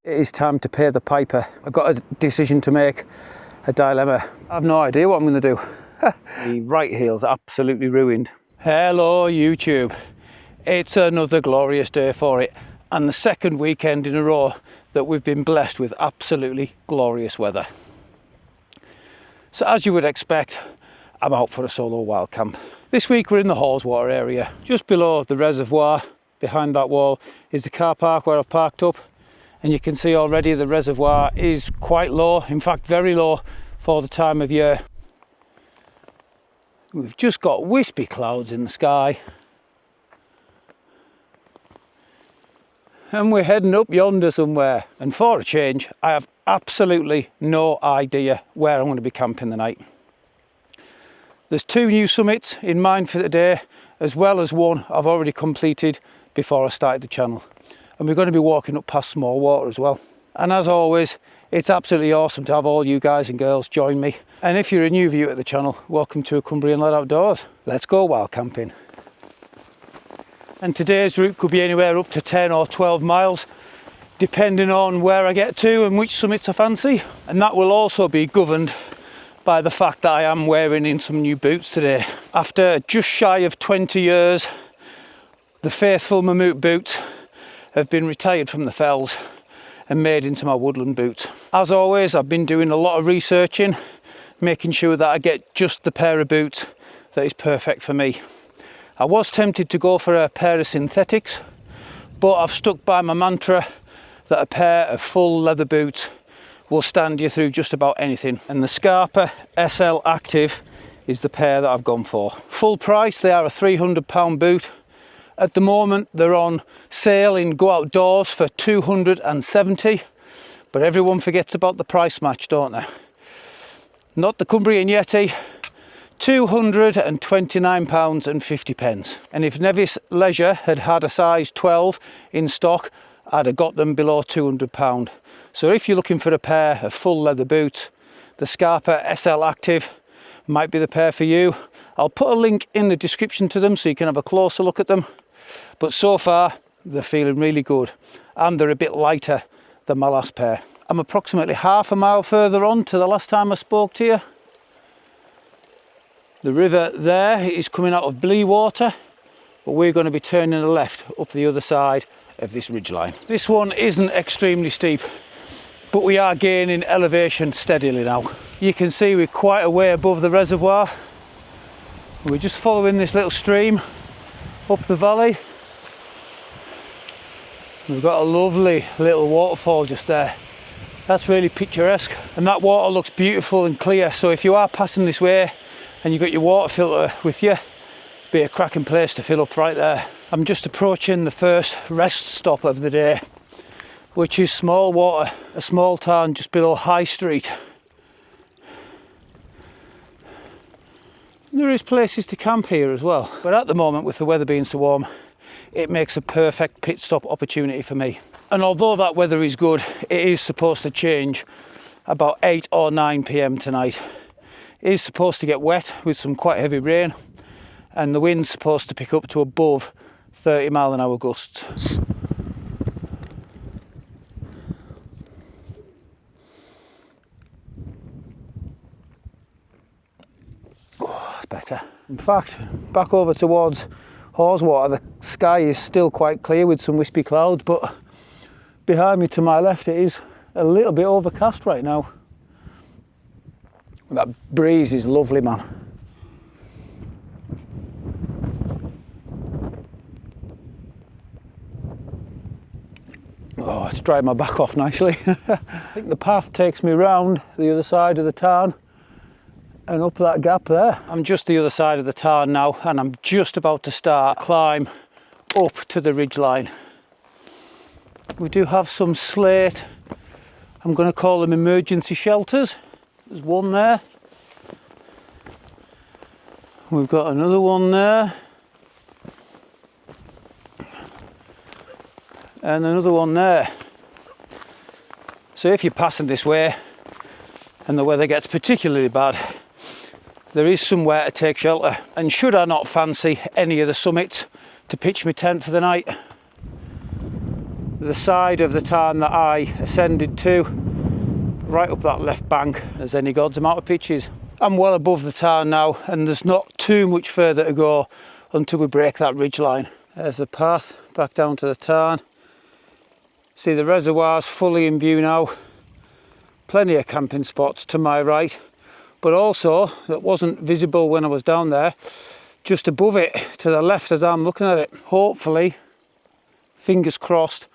It is time to pay the piper. I've got a decision to make, a dilemma. I have no idea what I'm going to do. The right heel's absolutely ruined. Hello YouTube. It's another glorious day for it, and the second weekend in a row that we've been blessed with absolutely glorious weather. So as you would expect, I'm out for a solo wild camp. This week we're in the Haweswater area. Just below the reservoir, behind that wall, is the car park where I've parked up. And you can see already the reservoir is quite low, in fact very low for the time of year. We've just got wispy clouds in the sky. And we're heading up yonder somewhere. And for a change, I have absolutely no idea where I'm going to be camping the night. There's 2 new summits in mind for today, as well as one I've already completed before I started the channel. And we're going to be walking up past small water as well. And as always, it's absolutely awesome to have all you guys and girls join me. And if you're a new viewer at the channel, welcome to a Cumbrian Lad Outdoors. Let's go wild camping. And today's route could be anywhere up to 10 or 12 miles, depending on where I get to and which summits I fancy. And that will also be governed by the fact that I am wearing in some new boots today. After just shy of 20 years, the faithful Mammut boots have been retired from the fells and made into my woodland boots. As always, I've been doing a lot of researching, making sure that I get just the pair of boots that is perfect for me. I was tempted to go for a pair of synthetics, but I've stuck by my mantra that a pair of full leather boots will stand you through just about anything. And the Scarpa SL Active is the pair that I've gone for. Full price, they are a £300 boot. At the moment, they're on sale in Go Outdoors for £270, but everyone forgets about the price match, don't they? Not the Cumbrian Yeti, £229.50. And if Nevis Leisure had had a size 12 in stock, I'd have got them below £200. So if you're looking for a pair of full leather boots, the Scarpa SL Active might be the pair for you. I'll put a link in the description to them so you can have a closer look at them. But so far, they're feeling really good, and they're a bit lighter than my last pair. I'm approximately half a mile further on to the last time I spoke to you. The river there is coming out of Bleewater, but we're going to be turning a left up the other side of this ridgeline. This one isn't extremely steep, but we are gaining elevation steadily now. You can see we're quite a way above the reservoir. We're just following this little stream up the valley. We've got a lovely little waterfall just there. That's really picturesque, and that water looks beautiful and clear, so if you are passing this way and you've got your water filter with you, be a cracking place to fill up right there. I'm just approaching the first rest stop of the day, which is Small Water, a small town just below High Street. There is places to camp here as well, but at the moment, with the weather being so warm, it makes a perfect pit stop opportunity for me. And although that weather is good, it is supposed to change about 8 or 9 p.m. tonight. It is supposed to get wet with some quite heavy rain, and the wind's supposed to pick up to above 30-mile-an-hour gusts. Better. In fact, back over towards Haweswater, the sky is still quite clear with some wispy clouds, but behind me to my left it is a little bit overcast right now. That breeze is lovely, man. Oh, it's dried my back off nicely. I think the path takes me round the other side of the Tarn and up that gap there. I'm just the other side of the Tarn now, and I'm just about to start a climb up to the ridgeline. We do have some slate, I'm going to call them emergency shelters. There's one there. We've got another one there. And another one there. So if you're passing this way and the weather gets particularly bad, there is somewhere to take shelter. And should I not fancy any of the summits to pitch my tent for the night, the side of the Tarn that I ascended to, right up that left bank, there's any god's amount of pitches. I'm well above the Tarn now, and there's not too much further to go until we break that ridge line. There's the path back down to the Tarn. See, the reservoir's fully in view now. Plenty of camping spots to my right, but also that wasn't visible when I was down there, just above it to the left as I'm looking at it. Hopefully, fingers crossed,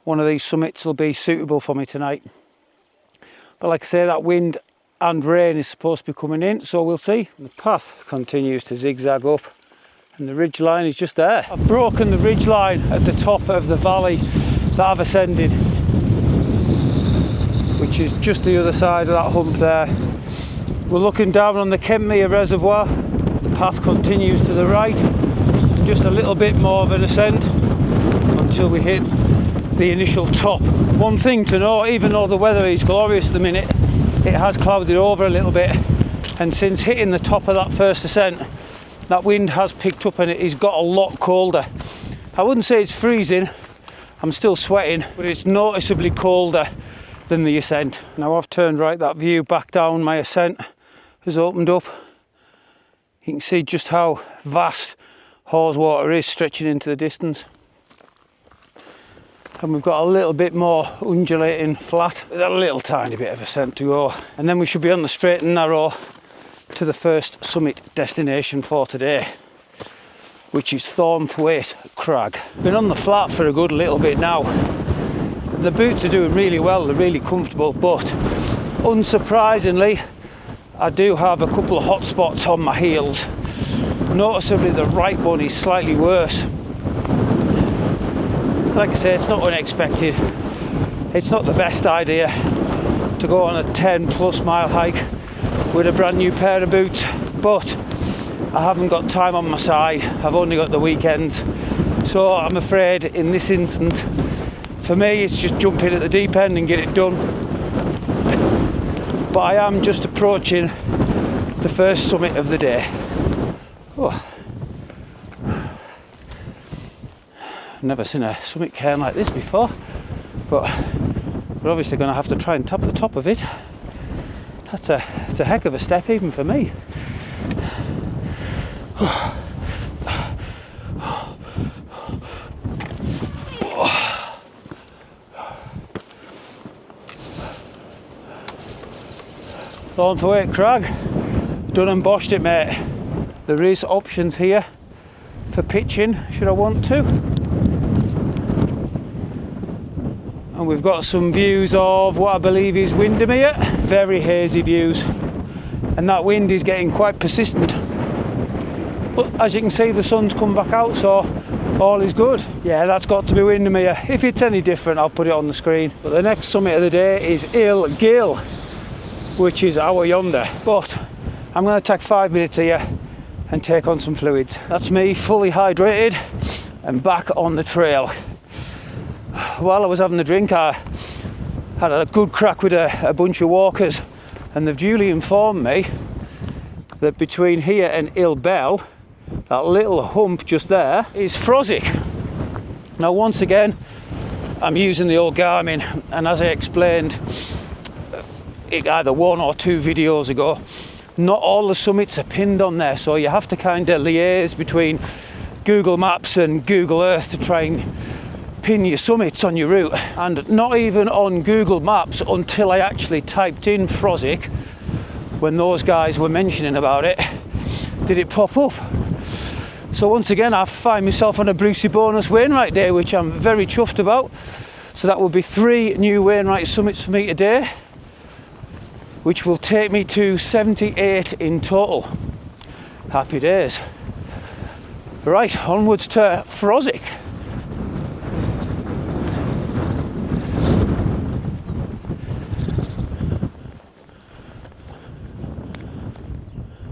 one of these summits will be suitable for me tonight. But like I say, that wind and rain is supposed to be coming in, so we'll see. The path continues to zigzag up and the ridge line is just there. I've broken the ridge line at the top of the valley that I've ascended, which is just the other side of that hump there. We're looking down on the Kentmere Reservoir. The path continues to the right, and just a little bit more of an ascent until we hit the initial top. One thing to note, even though the weather is glorious at the minute, it has clouded over a little bit, and since hitting the top of that first ascent, that wind has picked up and it has got a lot colder. I wouldn't say it's freezing, I'm still sweating, but it's noticeably colder than the ascent. Now I've turned right, that view back down my ascent has opened up. You can see just how vast Haweswater is, stretching into the distance. And we've got a little bit more undulating flat with a little tiny bit of ascent to go, and then we should be on the straight and narrow to the first summit destination for today, which is Thornthwaite Crag. Been on the flat for a good little bit now. The boots are doing really well, they're really comfortable, but unsurprisingly I do have a couple of hot spots on my heels. Noticeably the right one is slightly worse. Like I say, it's not unexpected. It's not the best idea to go on a 10+ mile hike with a brand new pair of boots, but I haven't got time on my side. I've only got the weekends, so I'm afraid in this instance, for me, it's just jump in at the deep end and get it done. But I am just approaching the first summit of the day. Oh. Never seen a summit cairn like this before, but we're obviously going to have to try and tap the top of it. It's a heck of a step even for me. Thornthwaite Crag, done and boshed it, mate. There is options here for pitching should I want to. And we've got some views of what I believe is Windermere, very hazy views, and that wind is getting quite persistent. But as you can see, the sun's come back out, so all is good. Yeah, that's got to be Windermere. If it's any different, I'll put it on the screen. But the next summit of the day is Ill Gill, which is out yonder. But I'm going to take 5 minutes here and take on some fluids. That's me fully hydrated and back on the trail. While I was having the drink, I had a good crack with a bunch of walkers, and they've duly informed me that between here and Ill Bell, that little hump just there is Frosick. Now once again, I'm using the old Garmin, and as I explained either 1 or 2 videos ago, not all the summits are pinned on there, so you have to kind of liaise between Google Maps and Google Earth to try and pin your summits on your route. And not even on Google Maps, until I actually typed in Frosick, when those guys were mentioning about it, did it pop up. So once again, I find myself on a Brucey bonus Wainwright day, which I'm very chuffed about. So that will be 3 new Wainwright summits for me today, which will take me to 78 in total. Happy days. Right, onwards to Frosick.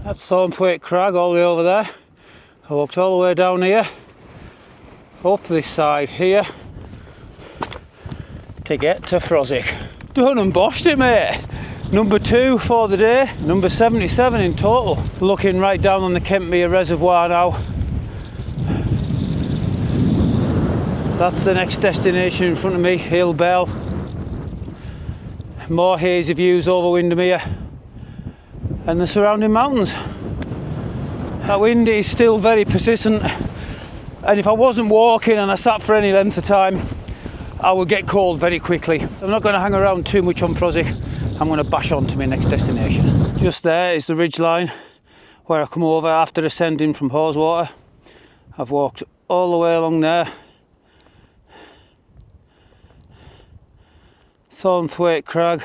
That's Thornthwaite Crag all the way over there. I walked all the way down here, up this side here, to get to Frosick. Done and boshed it, mate. Number 2 for the day, number 77 in total. Looking right down on the Kentmere Reservoir now. That's the next destination in front of me, Hill Bell. More hazy views over Windermere and the surrounding mountains. That wind is still very persistent, and if I wasn't walking and I sat for any length of time, I would get cold very quickly. I'm not going to hang around too much on Froswick. I'm going to bash on to my next destination. Just there is the ridge line where I come over after ascending from Haweswater. I've walked all the way along there. Thornthwaite Crag,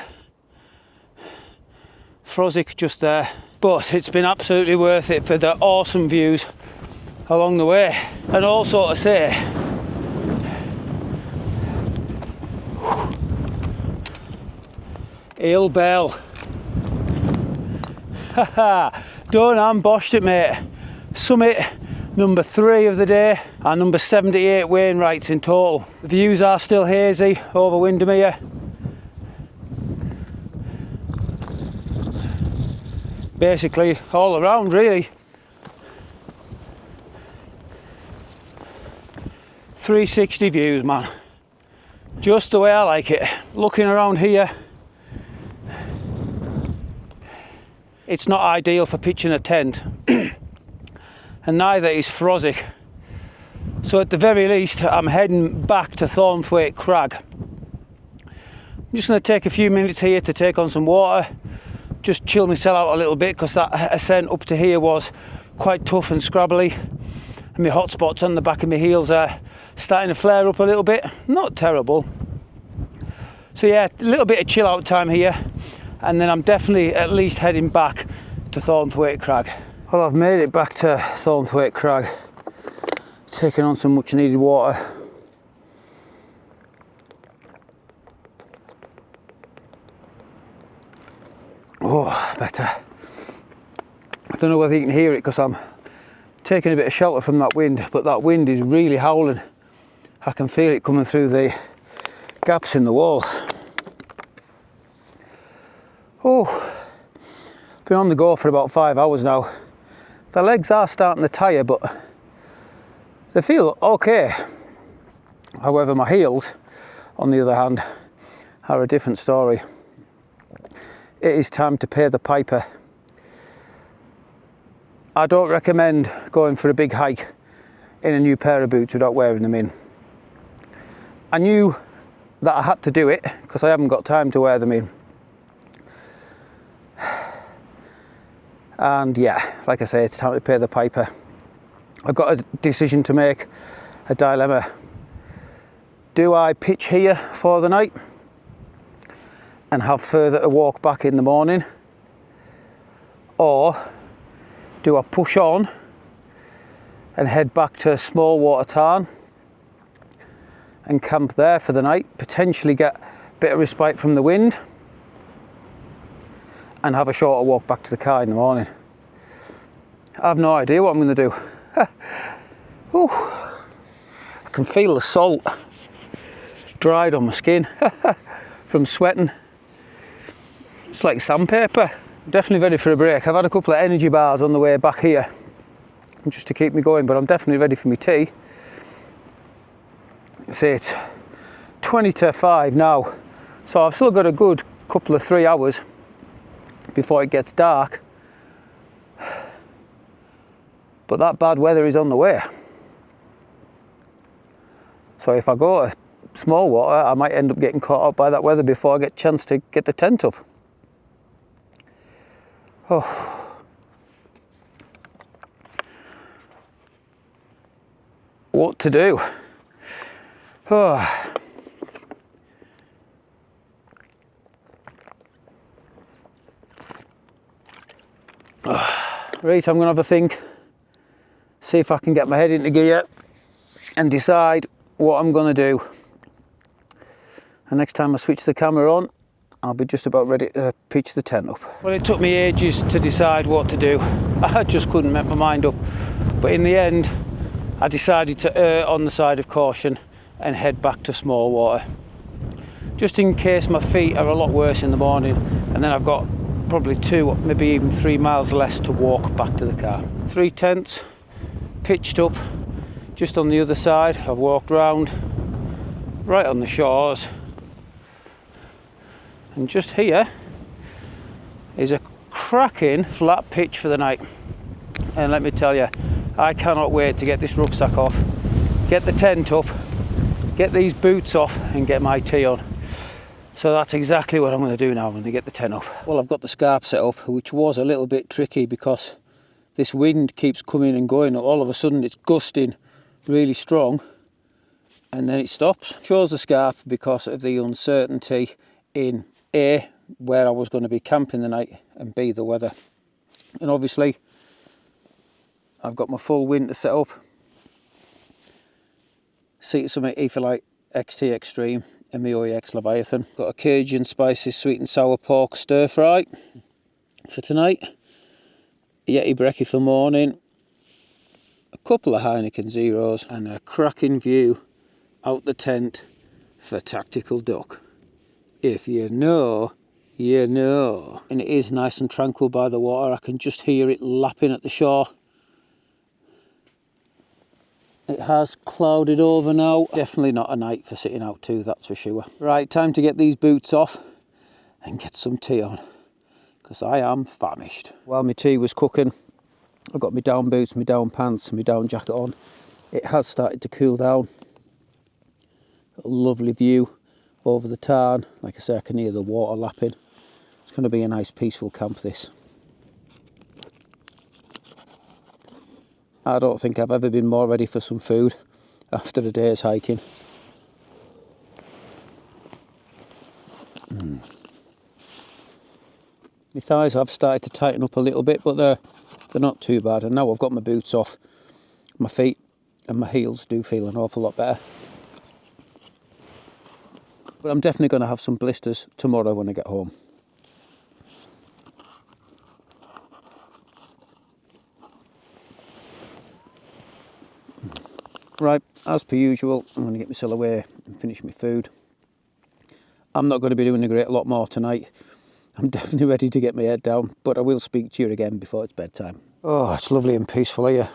Froswick just there, but it's been absolutely worth it for the awesome views along the way. And also to say, Hill Bell, haha, done and boshed it, mate. Summit number 3 of the day and number 78 Wainwrights in total. The views are still hazy over Windermere. Basically all around really. 360 views, man. Just the way I like it. Looking around here, it's not ideal for pitching a tent and neither is Froswick. So at the very least I'm heading back to Thornthwaite Crag. I'm just going to take a few minutes here to take on some water, just chill myself out a little bit, because that ascent up to here was quite tough and scrabbly, and my hot spots on the back of my heels are starting to flare up a little bit. Not terrible. So yeah, a little bit of chill out time here, and then I'm definitely at least heading back to Thornthwaite Crag. Well, I've made it back to Thornthwaite Crag, taking on some much needed water. Oh, better. I don't know whether you can hear it because I'm taking a bit of shelter from that wind, but that wind is really howling. I can feel it coming through the gaps in the wall. Oh, been on the go for about 5 hours now. The legs are starting to tire, but they feel okay. However, my heels, on the other hand, are a different story. It is time to pay the piper. I don't recommend going for a big hike in a new pair of boots without wearing them in. I knew that I had to do it because I haven't got time to wear them in. And yeah, like I say, it's time to pay the piper. I've got a decision to make, a dilemma. Do I pitch here for the night and have further to walk back in the morning, or do I push on and head back to Smallwater Tarn and camp there for the night, potentially get a bit of respite from the wind and have a shorter walk back to the car in the morning? I have no idea what I'm going to do. I can feel the salt dried on my skin from sweating. It's like sandpaper. I'm definitely ready for a break. I've had a couple of energy bars on the way back here just to keep me going, but I'm definitely ready for my tea. See, it's 20 to 5 now, so I've still got a good couple of 3 hours before it gets dark. But that bad weather is on the way. So if I go to Smallwater, I might end up getting caught up by that weather before I get a chance to get the tent up. Oh. What to do? Oh. Right, I'm going to have a think, see if I can get my head into gear and decide what I'm going to do. And next time I switch the camera on, I'll be just about ready to pitch the tent up. Well, it took me ages to decide what to do. I just couldn't make my mind up. But in the end, I decided to err on the side of caution and head back to Smallwater. just in case my feet are a lot worse in the morning, and then I've got probably 2, maybe even 3 miles less to walk back to the car. 3 tents pitched up just on the other side. I've walked round right on the shores, and just here is a cracking flat pitch for the night. And let me tell you, I cannot wait to get this rucksack off, get the tent up, get these boots off and get my tee on. So that's exactly what I'm going to do now. I'm going to get the tent up. Well, I've got the scarp set up, which was a little bit tricky because this wind keeps coming and going. All of a sudden it's gusting really strong and then it stops. Chose the scarp because of the uncertainty in A, where I was going to be camping the night, and B, the weather. And obviously I've got my full winter set up. Sea Summit Ethelite XT Extreme and my OEX Leviathan. Got a Cajun spicy sweet and sour pork stir fry for tonight. Yeti brekkie for morning. A couple of Heineken Zeros and a cracking view out the tent for tactical duck. If you know, you know. And it is nice and tranquil by the water. I can just hear it lapping at the shore. It has clouded over now. Definitely not a night for sitting out too, that's for sure. Right, time to get these boots off and get some tea on, because I am famished. While my tea was cooking, I've got my down boots, my down pants and my down jacket on. It has started to cool down. Got a lovely view over the Tarn. Like I say, I can hear the water lapping. It's going to be a nice peaceful camp, this. I don't think I've ever been more ready for some food after a day's hiking. My thighs have started to tighten up a little bit, but they're not too bad. And now I've got my boots off, my feet and my heels do feel an awful lot better. But I'm definitely going to have some blisters tomorrow when I get home. Right, as per usual, I'm going to get myself away and finish my food. I'm not going to be doing a great lot more tonight. I'm definitely ready to get my head down, but I will speak to you again before it's bedtime. Oh, it's lovely and peaceful here.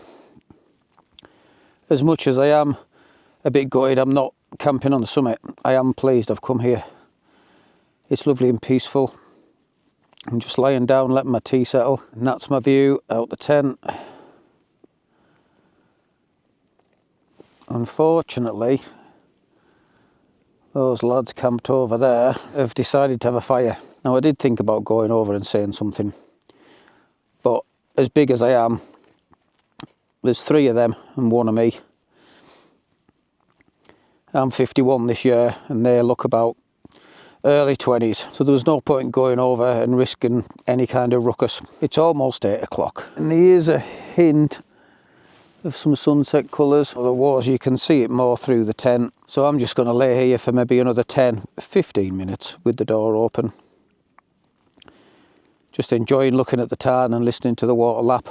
As much as I am a bit gutted I'm not camping on the summit, I am pleased I've come here. It's lovely and peaceful. I'm just lying down, letting my tea settle, and that's my view out the tent. Unfortunately, those lads camped over there have decided to have a fire. Now, I did think about going over and saying something, but as big as I am, there's 3 of them and 1 of me. I'm 51 this year and they look about early 20s, so there was no point in going over and risking any kind of ruckus. It's almost 8 o'clock and here's a hint of some sunset colours. Otherwise you can see it more through the tent, so I'm just going to lay here for maybe another 10-15 minutes with the door open, just enjoying looking at the Tarn and listening to the water lap.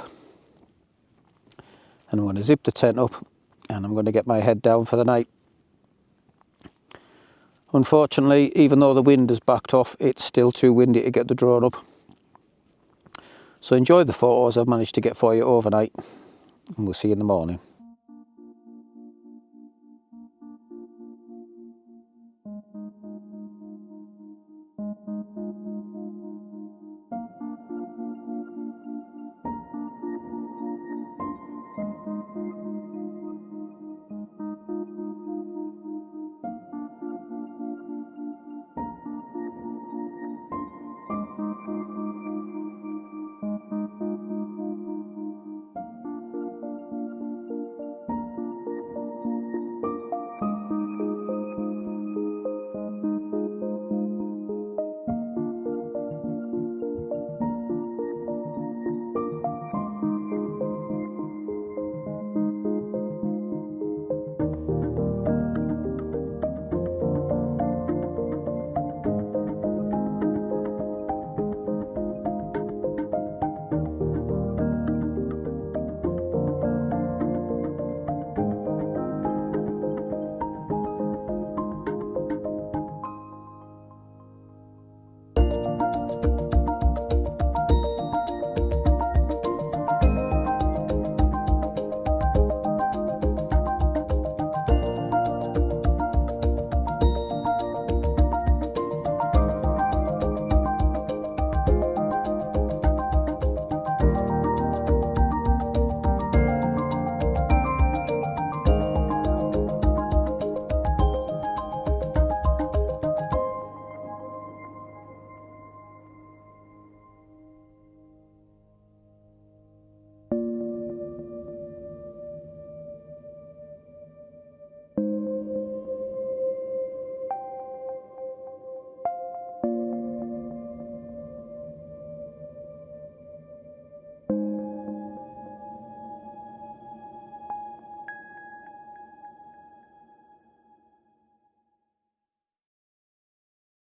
And I'm going to zip the tent up and I'm going to get my head down for the night. Unfortunately, even though the wind has backed off, it's still too windy to get the drone up, so enjoy the photos I've managed to get for you overnight. And we'll see you in the morning.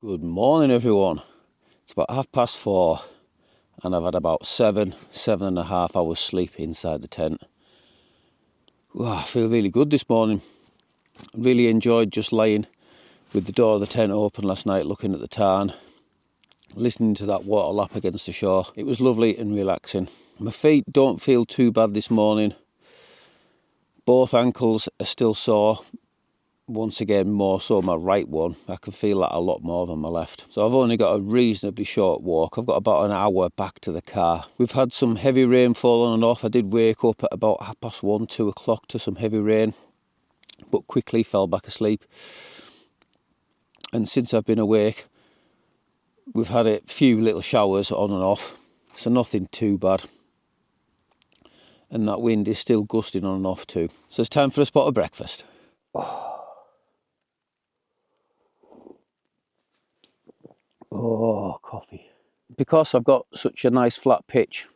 Good morning everyone. It's about 4:30 and I've had about 7.5 hours sleep inside the tent. I feel really good this morning. Really enjoyed just laying with the door of the tent open last night, looking at the Tarn, listening to that water lap against the shore. It was lovely and relaxing. My feet don't feel too bad this morning. Both ankles are still sore. Once again, more so my right one. I can feel that a lot more than my left. So I've only got a reasonably short walk. I've got about an hour back to the car. We've had some heavy rain fall on and off. I did wake up at about 1:30, 2 o'clock to some heavy rain, but quickly fell back asleep. And since I've been awake, we've had a few little showers on and off, so nothing too bad. And that wind is still gusting on and off too. So it's time for a spot of breakfast. Oh, coffee. Because I've got such a nice flat pitch,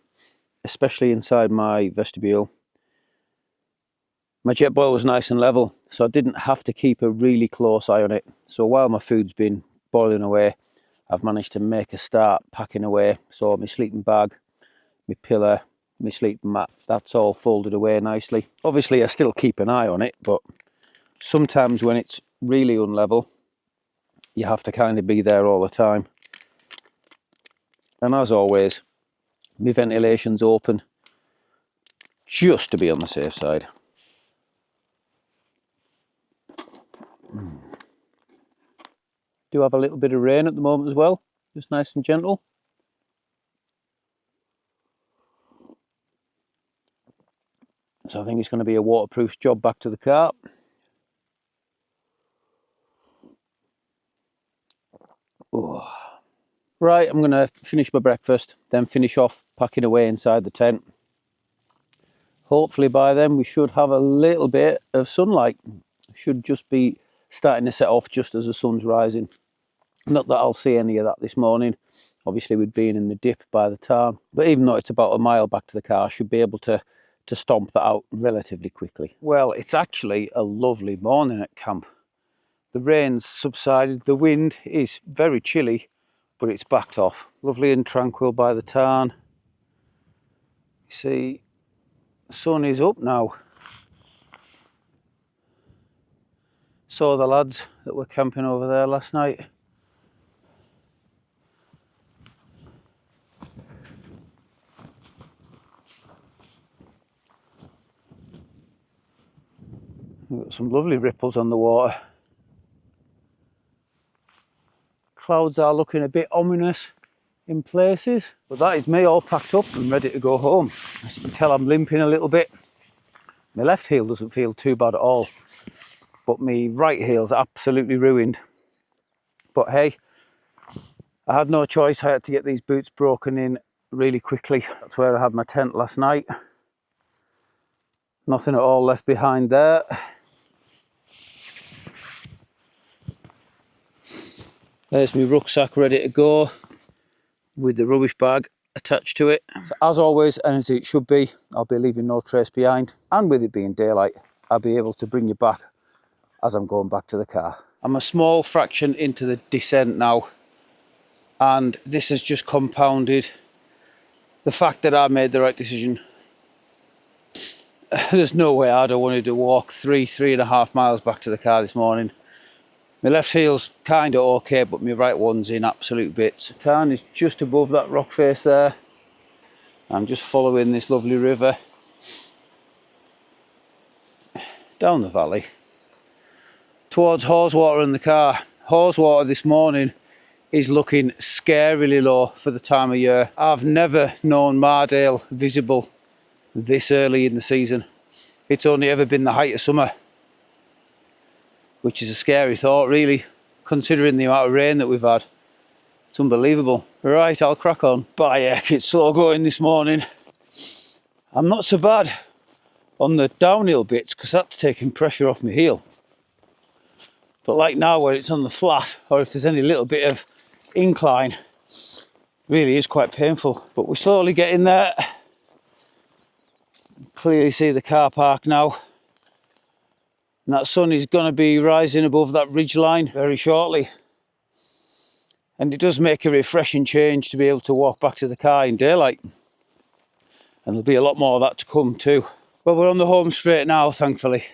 especially inside my vestibule, my jet boil was nice and level, so I didn't have to keep a really close eye on it. So while my food's been boiling away, I've managed to make a start packing away. So my sleeping bag, my pillow, my sleeping mat, that's all folded away nicely. Obviously I still keep an eye on it, but sometimes when it's really unlevel, you have to kind of be there all the time. And as always, my ventilation's open, just to be on the safe side. Do have a little bit of rain at the moment as well, just nice and gentle. So I think it's going to be a waterproof job back to the car. Oh. Right, I'm going to finish my breakfast, then finish off packing away inside the tent. Hopefully by then we should have a little bit of sunlight. Should just be starting to set off just as the sun's rising. Not that I'll see any of that this morning, obviously with being in the dip by the Tarn. But even though it's about a mile back to the car, I should be able to stomp that out relatively quickly. Well, it's actually a lovely morning at camp. The rain's subsided, the wind is very chilly, but it's backed off. Lovely and tranquil by the Tarn. You see, the sun is up now. Saw the lads that were camping over there last night. We've got some lovely ripples on the water. Clouds are looking a bit ominous in places, but that is me all packed up and ready to go home. As you can tell, I'm limping a little bit. My left heel doesn't feel too bad at all, but my right heel's absolutely ruined. But hey, I had no choice. I had to get these boots broken in really quickly. That's where I had my tent last night. Nothing at all left behind there. There's my rucksack ready to go with the rubbish bag attached to it. So as always, and as it should be, I'll be leaving no trace behind. And with it being daylight, I'll be able to bring you back as I'm going back to the car. I'm a small fraction into the descent now, and this has just compounded the fact that I made the right decision. There's no way I'd have wanted to walk 3.5 miles back to the car this morning. My left heel's kind of okay, but my right one's in absolute bits. Tarn is just above that rock face there. I'm just following this lovely river down the valley towards Haweswater in the car. Haweswater this morning is looking scarily low for the time of year. I've never known Mardale visible this early in the season. It's only ever been the height of summer, which is a scary thought really, considering the amount of rain that we've had. It's unbelievable. Right, I'll crack on. By heck, it's slow going this morning. I'm not so bad on the downhill bits because that's taking pressure off my heel. But like now where it's on the flat, or if there's any little bit of incline, really is quite painful. But we're slowly getting there. Clearly see the car park now. And that sun is going to be rising above that ridge line very shortly. And it does make a refreshing change to be able to walk back to the car in daylight. And there'll be a lot more of that to come too. Well, we're on the home straight now, thankfully.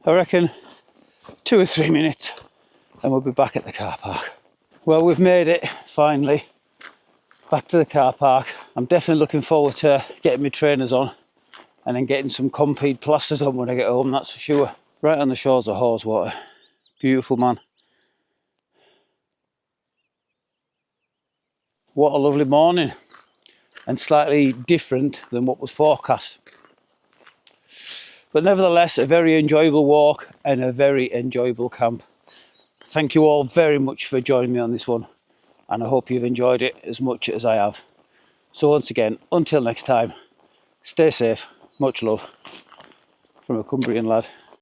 I reckon 2 or 3 minutes and we'll be back at the car park. Well, we've made it, finally, back to the car park. I'm definitely looking forward to getting my trainers on and then getting some Compeed plasters on when I get home, that's for sure. Right on the shores of Haweswater. Beautiful, man. What a lovely morning, and slightly different than what was forecast. But nevertheless, a very enjoyable walk and a very enjoyable camp. Thank you all very much for joining me on this one, and I hope you've enjoyed it as much as I have. So once again, until next time, stay safe, much love from a Cumbrian lad.